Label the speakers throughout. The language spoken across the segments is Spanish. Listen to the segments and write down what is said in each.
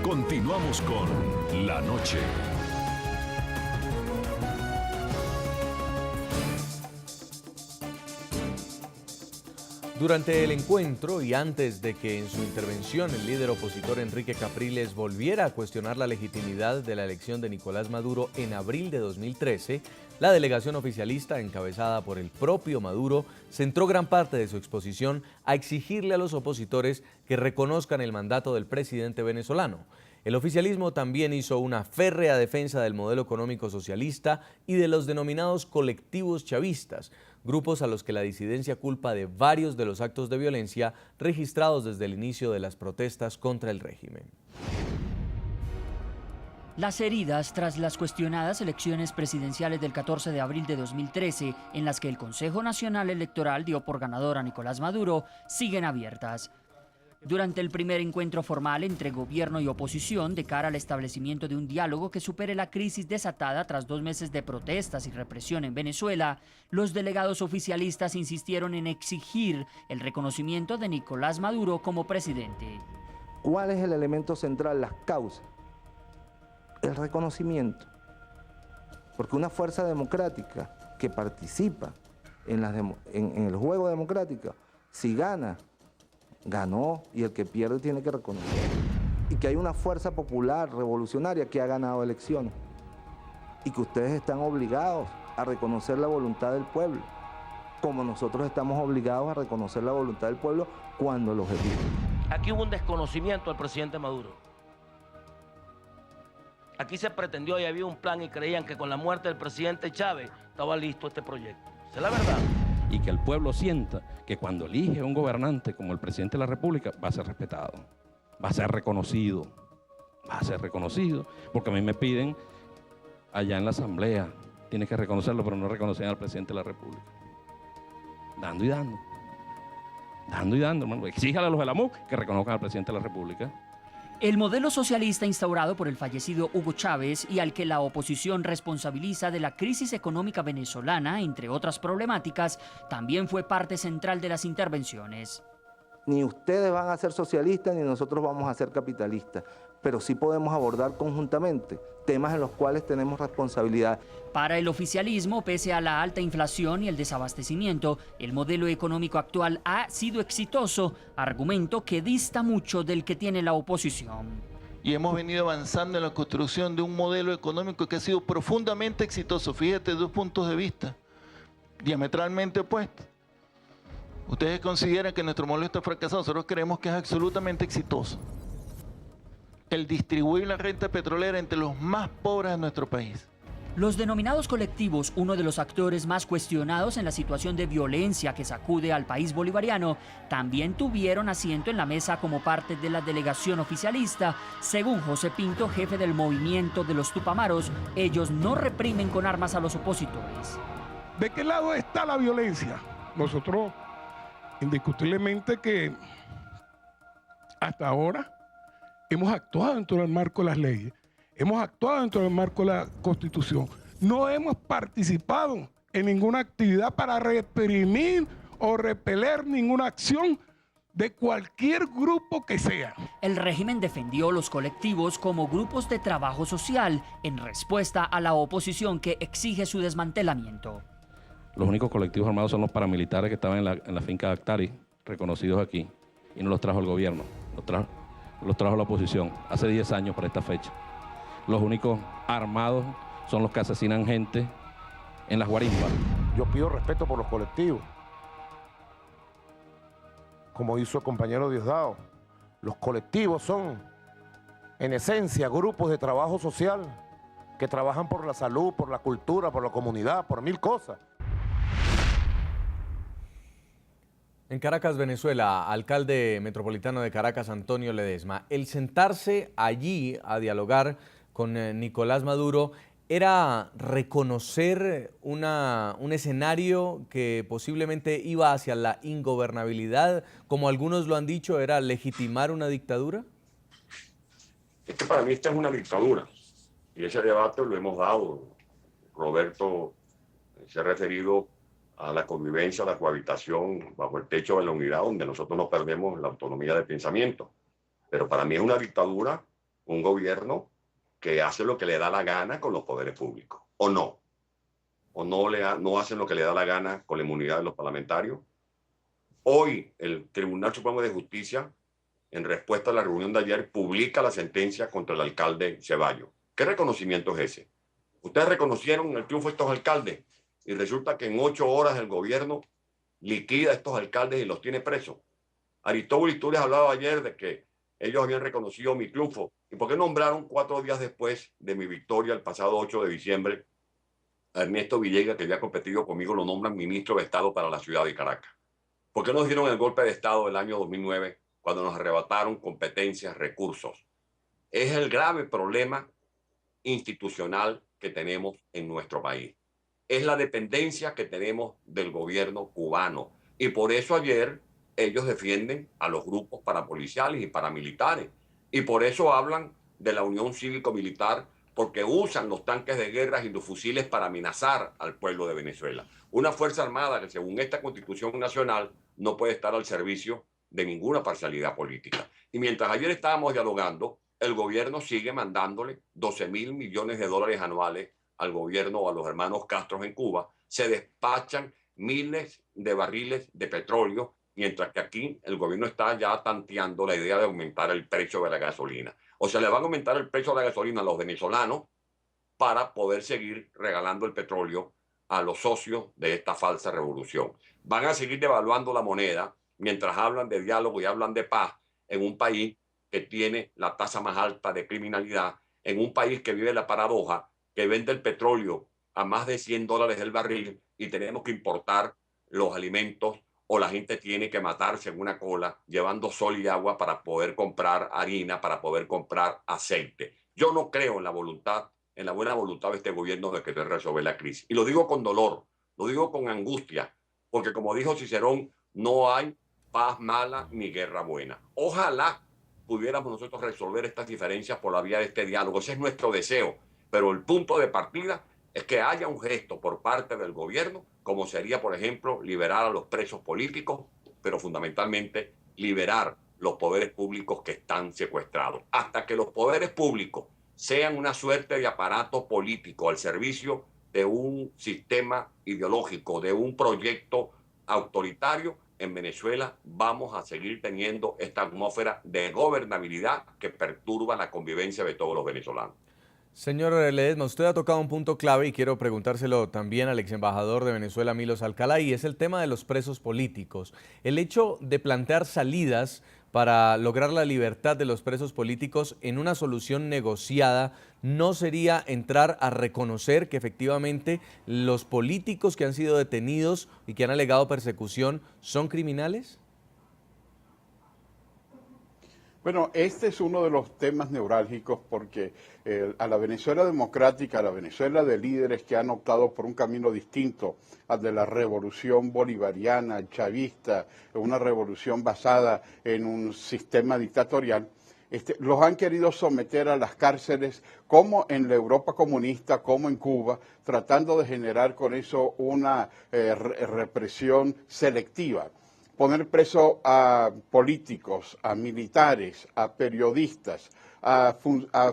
Speaker 1: Continuamos con La Noche.
Speaker 2: Durante el encuentro y antes de que en su intervención el líder opositor Enrique Capriles volviera a cuestionar la legitimidad de la elección de Nicolás Maduro en abril de 2013, la delegación oficialista, encabezada por el propio Maduro, centró gran parte de su exposición a exigirle a los opositores que reconozcan el mandato del presidente venezolano. El oficialismo también hizo una férrea defensa del modelo económico socialista y de los denominados colectivos chavistas, grupos a los que la disidencia culpa de varios de los actos de violencia registrados desde el inicio de las protestas contra el régimen.
Speaker 3: Las heridas tras las cuestionadas elecciones presidenciales del 14 de abril de 2013, en las que el Consejo Nacional Electoral dio por ganador a Nicolás Maduro, siguen abiertas. Durante el primer encuentro formal entre gobierno y oposición de cara al establecimiento de un diálogo que supere la crisis desatada tras 2 meses de protestas y represión en Venezuela, los delegados oficialistas insistieron en exigir el reconocimiento de Nicolás Maduro como presidente.
Speaker 4: ¿Cuál es el elemento central? Las causas. El reconocimiento. Porque una fuerza democrática que participa en el juego democrático, si gana, ganó, y el que pierde tiene que reconocer. Y que hay una fuerza popular, revolucionaria, que ha ganado elecciones. Y que ustedes están obligados a reconocer la voluntad del pueblo, como nosotros estamos obligados a reconocer la voluntad del pueblo cuando los elige.
Speaker 5: Aquí hubo un desconocimiento al presidente Maduro. Aquí se pretendió y había un plan y creían que con la muerte del presidente Chávez estaba listo este proyecto. Esa es la verdad.
Speaker 6: Y que el pueblo sienta que cuando elige a un gobernante como el presidente de la República va a ser respetado, va a ser reconocido, porque a mí me piden allá en la asamblea, tienes que reconocerlo, pero no reconocen al presidente de la República. Dando y dando, hermano. Exíjale a los de la MUC que reconozcan al presidente de la República.
Speaker 3: El modelo socialista instaurado por el fallecido Hugo Chávez y al que la oposición responsabiliza de la crisis económica venezolana, entre otras problemáticas, también fue parte central de las intervenciones.
Speaker 4: Ni ustedes van a ser socialistas ni nosotros vamos a ser capitalistas, pero sí podemos abordar conjuntamente temas en los cuales tenemos responsabilidad.
Speaker 3: Para el oficialismo, pese a la alta inflación y el desabastecimiento, el modelo económico actual ha sido exitoso, argumento que dista mucho del que tiene la oposición.
Speaker 7: Y hemos venido avanzando en la construcción de un modelo económico que ha sido profundamente exitoso. Fíjate, 2 puntos de vista diametralmente opuestos. Ustedes consideran que nuestro modelo está fracasado, nosotros creemos que es absolutamente exitoso. El distribuir la renta petrolera entre los más pobres de nuestro país.
Speaker 3: Los denominados colectivos, uno de los actores más cuestionados en la situación de violencia que sacude al país bolivariano, también tuvieron asiento en la mesa como parte de la delegación oficialista. Según José Pinto, jefe del movimiento de los Tupamaros, ellos no reprimen con armas a los opositores.
Speaker 8: ¿De qué lado está la violencia? Nosotros, indiscutiblemente que hasta ahora hemos actuado dentro del marco de las leyes, hemos actuado dentro del marco de la Constitución. No hemos participado en ninguna actividad para reprimir o repeler ninguna acción de cualquier grupo que sea.
Speaker 3: El régimen defendió los colectivos como grupos de trabajo social en respuesta a la oposición que exige su desmantelamiento.
Speaker 6: Los únicos colectivos armados son los paramilitares que estaban en la finca de Actari, reconocidos aquí, y no los trajo el gobierno, los trajo la oposición hace 10 años para esta fecha. Los únicos armados son los que asesinan gente en las guarimbas.
Speaker 9: Yo pido respeto por los colectivos. Como hizo el compañero Diosdado, los colectivos son, en esencia, grupos de trabajo social que trabajan por la salud, por la cultura, por la comunidad, por 1000 cosas.
Speaker 2: En Caracas, Venezuela, alcalde metropolitano de Caracas, Antonio Ledesma, el sentarse allí a dialogar con Nicolás Maduro era reconocer un escenario que posiblemente iba hacia la ingobernabilidad, como algunos lo han dicho, ¿era legitimar una dictadura?
Speaker 10: Es que para mí esta es una dictadura y ese debate lo hemos dado. Roberto se ha referido a la convivencia, a la cohabitación bajo el techo de la unidad, donde nosotros no perdemos la autonomía de pensamiento. Pero para mí es una dictadura un gobierno que hace lo que le da la gana con los poderes públicos, ¿o no? ¿O no hacen lo que le da la gana con la inmunidad de los parlamentarios? Hoy el Tribunal Supremo de Justicia, en respuesta a la reunión de ayer, publica la sentencia contra el alcalde Ceballos. ¿Qué reconocimiento es ese? Ustedes reconocieron el triunfo de estos alcaldes y resulta que en 8 horas el gobierno liquida a estos alcaldes y los tiene presos. Aristóbulo Isturiz hablaba ayer de que ellos habían reconocido mi triunfo. ¿Y por qué nombraron 4 días después de mi victoria, el pasado 8 de diciembre, a Ernesto Villegas, que había competido conmigo, lo nombran ministro de Estado para la ciudad de Caracas? ¿Por qué nos dieron el golpe de Estado del año 2009 cuando nos arrebataron competencias, recursos? Es el grave problema institucional que tenemos en nuestro país. Es la dependencia que tenemos del gobierno cubano. Y por eso ayer ellos defienden a los grupos parapoliciales y paramilitares. Y por eso hablan de la unión cívico-militar, porque usan los tanques de guerra y los fusiles para amenazar al pueblo de Venezuela. Una fuerza armada que, según esta Constitución Nacional, no puede estar al servicio de ninguna parcialidad política. Y mientras ayer estábamos dialogando, el gobierno sigue mandándole 12.000 millones de dólares anuales al gobierno o a los hermanos Castro en Cuba. Se despachan miles de barriles de petróleo, mientras que aquí el gobierno está ya tanteando la idea de aumentar el precio de la gasolina. O sea, le van a aumentar el precio de la gasolina a los venezolanos para poder seguir regalando el petróleo a los socios de esta falsa revolución. Van a seguir devaluando la moneda mientras hablan de diálogo y hablan de paz en un país que tiene la tasa más alta de criminalidad, en un país que vive la paradoja, que vende el petróleo a más de $100 el barril y tenemos que importar los alimentos, o la gente tiene que matarse en una cola llevando sol y agua para poder comprar harina, para poder comprar aceite. Yo no creo en la voluntad, en la buena voluntad de este gobierno de querer resolver la crisis. Y lo digo con dolor, lo digo con angustia, porque como dijo Cicerón, no hay paz mala ni guerra buena. Ojalá pudiéramos nosotros resolver estas diferencias por la vía de este diálogo. Ese es nuestro deseo, pero el punto de partida es que haya un gesto por parte del gobierno, como sería, por ejemplo, liberar a los presos políticos, pero fundamentalmente liberar los poderes públicos que están secuestrados. Hasta que los poderes públicos sean una suerte de aparato político al servicio de un sistema ideológico, de un proyecto autoritario, en Venezuela vamos a seguir teniendo esta atmósfera de gobernabilidad que perturba la convivencia de todos los venezolanos.
Speaker 2: Señor Ledesma, usted ha tocado un punto clave y quiero preguntárselo también al ex embajador de Venezuela, Milos Alcalá, y es el tema de los presos políticos. El hecho de plantear salidas para lograr la libertad de los presos políticos en una solución negociada, ¿no sería entrar a reconocer que efectivamente los políticos que han sido detenidos y que han alegado persecución son criminales?
Speaker 11: Bueno, este es uno de los temas neurálgicos porque a la Venezuela democrática, a la Venezuela de líderes que han optado por un camino distinto al de la revolución bolivariana, chavista, una revolución basada en un sistema dictatorial, los han querido someter a las cárceles como en la Europa comunista, como en Cuba, tratando de generar con eso una represión selectiva. Poner preso a políticos, a militares, a periodistas, a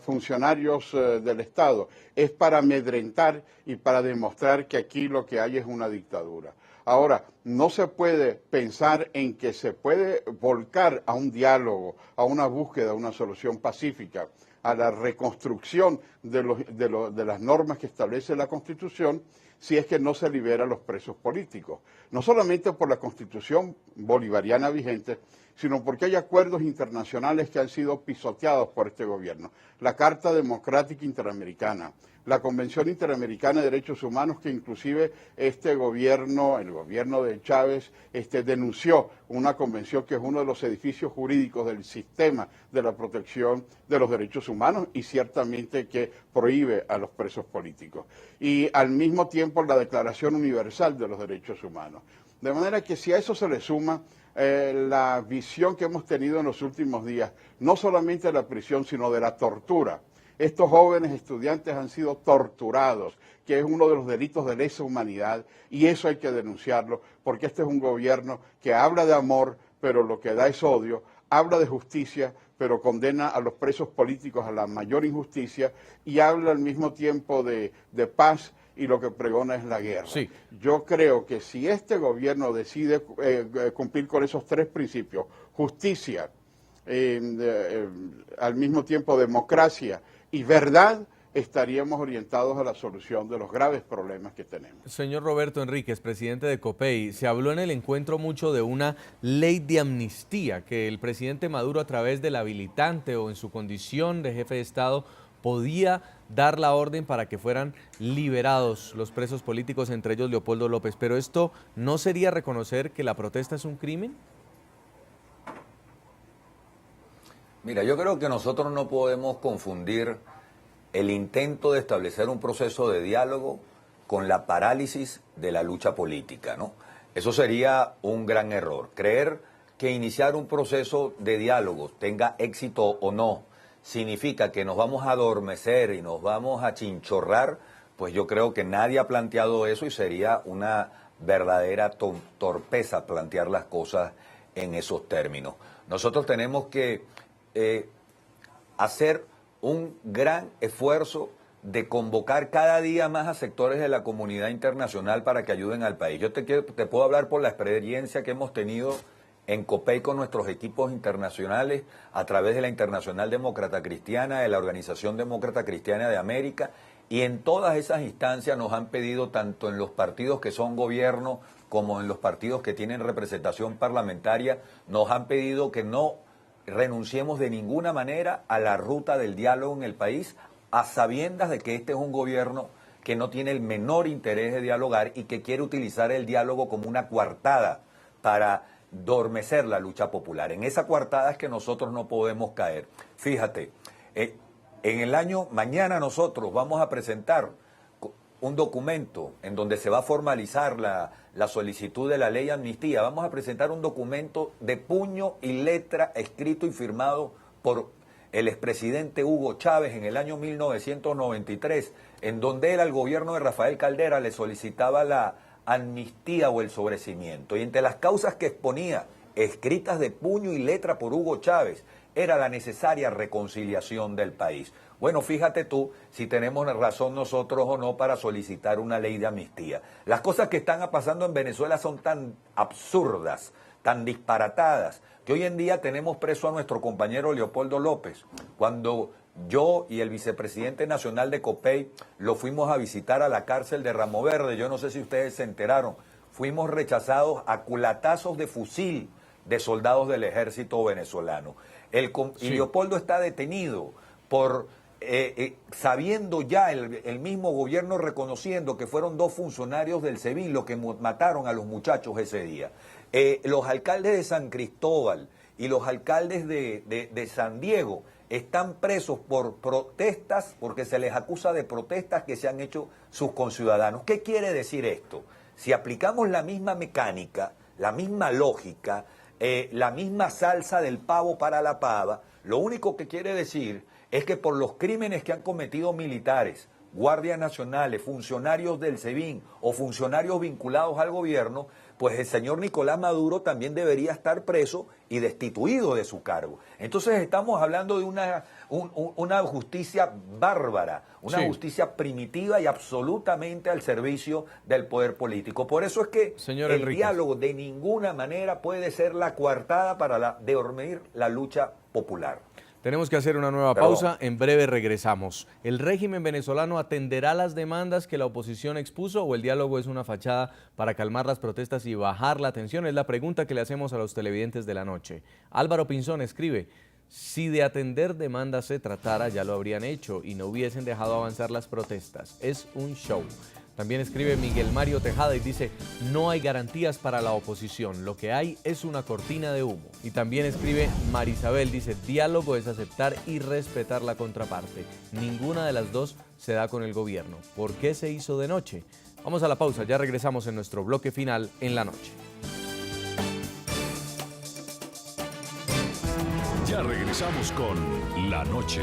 Speaker 11: funcionarios del Estado, es para amedrentar y para demostrar que aquí lo que hay es una dictadura. Ahora, no se puede pensar en que se puede volcar a un diálogo, a una búsqueda, a una solución pacífica, a la reconstrucción de las normas que establece la Constitución, si es que no se libera a los presos políticos. No solamente por la Constitución bolivariana vigente, sino porque hay acuerdos internacionales que han sido pisoteados por este gobierno. La Carta Democrática Interamericana, la Convención Interamericana de Derechos Humanos, que inclusive este gobierno, el gobierno de Chávez, denunció una convención que es uno de los edificios jurídicos del sistema de la protección de los derechos humanos y ciertamente que prohíbe a los presos políticos. Y al mismo tiempo la Declaración Universal de los Derechos Humanos. De manera que si a eso se le suma la visión que hemos tenido en los últimos días, no solamente de la prisión, sino de la tortura. Estos jóvenes estudiantes han sido torturados, que es uno de los delitos de lesa humanidad, y eso hay que denunciarlo, porque este es un gobierno que habla de amor, pero lo que da es odio, habla de justicia, pero condena a los presos políticos a la mayor injusticia y habla al mismo tiempo de paz y lo que pregona es la guerra.
Speaker 2: Sí.
Speaker 11: Yo creo que si este gobierno decide cumplir con esos tres principios, justicia, al mismo tiempo democracia y verdad, estaríamos orientados a la solución de los graves problemas que tenemos.
Speaker 2: Señor Roberto Enríquez, presidente de COPEI, se habló en el encuentro mucho de una ley de amnistía, que el presidente Maduro, a través del habilitante o en su condición de jefe de Estado, podía dar la orden para que fueran liberados los presos políticos, entre ellos Leopoldo López. ¿Pero esto no sería reconocer que la protesta es un crimen?
Speaker 12: Mira, yo creo que nosotros no podemos confundir el intento de establecer un proceso de diálogo con la parálisis de la lucha política, ¿no? Eso sería un gran error. Creer que iniciar un proceso de diálogo, tenga éxito o no, significa que nos vamos a adormecer y nos vamos a chinchorrar, pues yo creo que nadie ha planteado eso y sería una verdadera torpeza plantear las cosas en esos términos. Nosotros tenemos que hacer un gran esfuerzo de convocar cada día más a sectores de la comunidad internacional para que ayuden al país. Yo te puedo hablar por la experiencia que hemos tenido en COPEI con nuestros equipos internacionales a través de la Internacional Demócrata Cristiana, de la Organización Demócrata Cristiana de América, y en todas esas instancias nos han pedido, tanto en los partidos que son gobierno como en los partidos que tienen representación parlamentaria, nos han pedido que no renunciemos de ninguna manera a la ruta del diálogo en el país, a sabiendas de que este es un gobierno que no tiene el menor interés de dialogar y que quiere utilizar el diálogo como una coartada para adormecer la lucha popular. En esa coartada es que nosotros no podemos caer. Fíjate, mañana nosotros vamos a presentar un documento en donde se va a formalizar la solicitud de la ley de amnistía. Vamos a presentar un documento de puño y letra, escrito y firmado por el expresidente Hugo Chávez en el año 1993, en donde él al gobierno de Rafael Caldera le solicitaba la amnistía o el sobrecimiento. Y entre las causas que exponía, escritas de puño y letra por Hugo Chávez, era la necesaria reconciliación del país. Bueno, fíjate tú si tenemos razón nosotros o no para solicitar una ley de amnistía. Las cosas que están pasando en Venezuela son tan absurdas, tan disparatadas, que hoy en día tenemos preso a nuestro compañero Leopoldo López. Cuando yo y el vicepresidente nacional de COPEI lo fuimos a visitar a la cárcel de Ramo Verde, yo no sé si ustedes se enteraron, fuimos rechazados a culatazos de fusil de soldados del ejército venezolano. Y Leopoldo está detenido por... sabiendo ya el mismo gobierno reconociendo que fueron 2 funcionarios del SEBIN los que mataron a los muchachos ese día. Los alcaldes de San Cristóbal y los alcaldes de San Diego están presos por protestas, porque se les acusa de protestas que se han hecho sus conciudadanos. ¿Qué quiere decir esto? Si aplicamos la misma mecánica, la misma lógica, la misma salsa del pavo para la pava, lo único que quiere decir es que por los crímenes que han cometido militares, guardias nacionales, funcionarios del SEBIN o funcionarios vinculados al gobierno, pues el señor Nicolás Maduro también debería estar preso y destituido de su cargo. Entonces estamos hablando de una justicia bárbara, una justicia primitiva y absolutamente al servicio del poder político. Por eso es que el diálogo de ninguna manera puede ser la coartada para dormir la lucha popular.
Speaker 2: Tenemos que hacer una nueva pausa, en breve regresamos. ¿El régimen venezolano atenderá las demandas que la oposición expuso o el diálogo es una fachada para calmar las protestas y bajar la tensión? Es la pregunta que le hacemos a los televidentes de la noche. Álvaro Pinzón escribe: si de atender demandas se tratara ya lo habrían hecho y no hubiesen dejado avanzar las protestas. Es un show. También escribe Miguel Mario Tejada y dice: no hay garantías para la oposición, lo que hay es una cortina de humo. Y también escribe Marisabel, dice: diálogo es aceptar y respetar la contraparte. Ninguna de las dos se da con el gobierno. ¿Por qué se hizo de noche? Vamos a la pausa, ya regresamos en nuestro bloque final en la noche.
Speaker 1: Ya regresamos con La Noche.